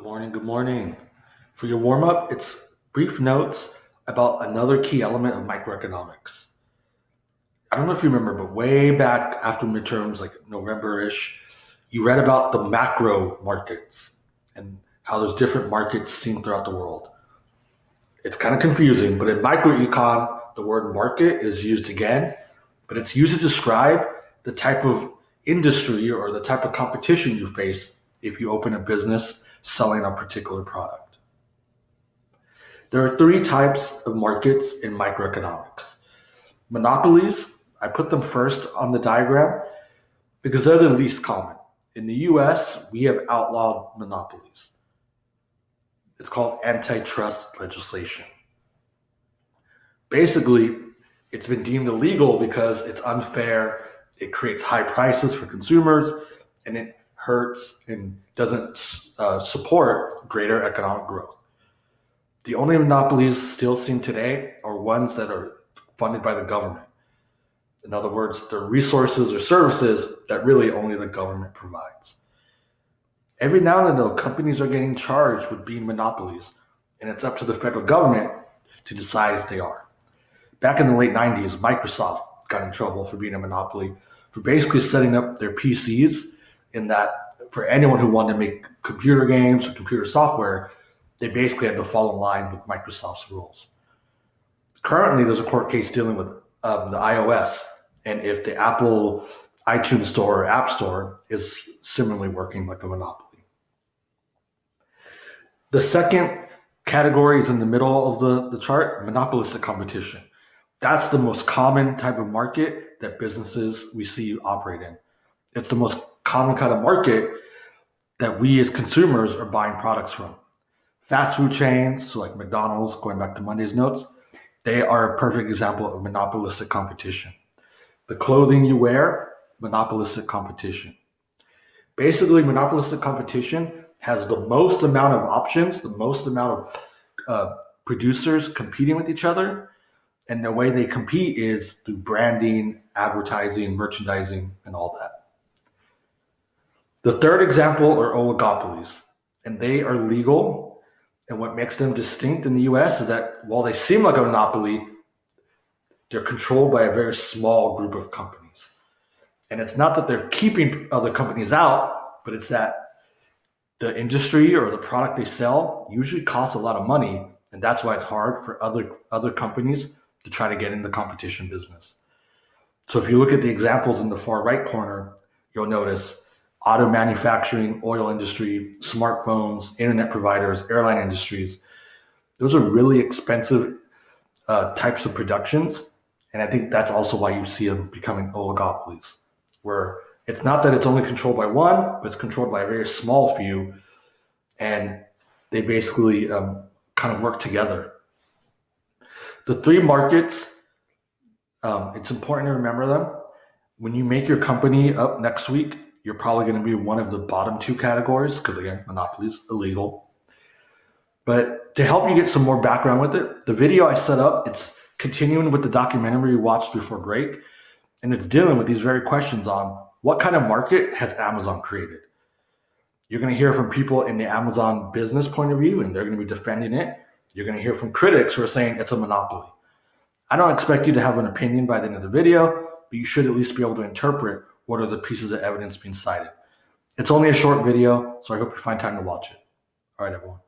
Good morning. Good morning. For your warm up, it's brief notes about another key element of microeconomics. I don't know if you remember, but way back after midterms, like November ish, you read about the macro markets and how there's different markets seen throughout the world. It's kind of confusing, but in micro-econ, the word market is used again, but it's used to describe the type of industry or the type of competition you face if you open a business selling a particular product. There are three types of markets in microeconomics. Monopolies, I put them first on the diagram because they're the least common. In the US, we have outlawed monopolies. It's called antitrust legislation. Basically, it's been deemed illegal because it's unfair, it creates high prices for consumers, and it hurts and doesn't support greater economic growth. The only monopolies still seen today are ones that are funded by the government. In other words, they're resources or services that really only the government provides. Every now and then, though, companies are getting charged with being monopolies, and it's up to the federal government to decide if they are. Back in the late 90s, Microsoft got in trouble for being a monopoly, for basically setting up their PCs in that for anyone who wanted to make computer games or computer software, they basically had to fall in line with Microsoft's rules. Currently, there's a court case dealing with the iOS, and if the Apple iTunes Store or App Store is similarly working like a monopoly. The second category is in the middle of the chart, monopolistic competition. That's the most common type of market that businesses we see operate in. It's the most common kind of market that we as consumers are buying products from. Fast food chains, so like McDonald's, going back to Monday's notes, they are a perfect example of monopolistic competition. The clothing you wear, monopolistic competition. Basically, monopolistic competition has the most amount of options, the most amount of producers competing with each other. And the way they compete is through branding, advertising, merchandising, and all that. The third example are oligopolies, and they are legal. And what makes them distinct in the US is that while they seem like a monopoly, they're controlled by a very small group of companies. And it's not that they're keeping other companies out, but it's that the industry or the product they sell usually costs a lot of money. And that's why it's hard for other companies to try to get in the competition business. So if you look at the examples in the far right corner, you'll notice auto manufacturing, oil industry, smartphones, internet providers, airline industries. Those are really expensive types of productions. And I think that's also why you see them becoming oligopolies, where it's not that it's only controlled by one, but it's controlled by a very small few. And they basically kind of work together. The three markets, it's important to remember them. When you make your company up next week, you're probably going to be one of the bottom two categories because, again, monopoly is illegal. But to help you get some more background with it, the video I set up, it's continuing with the documentary we watched before break, and it's dealing with these very questions on what kind of market has Amazon created? You're going to hear from people in the Amazon business point of view, and they're going to be defending it. You're going to hear from critics who are saying it's a monopoly. I don't expect you to have an opinion by the end of the video, but you should at least be able to interpret what are the pieces of evidence being cited. It's only a short video, so I hope you find time to watch it. All right, everyone.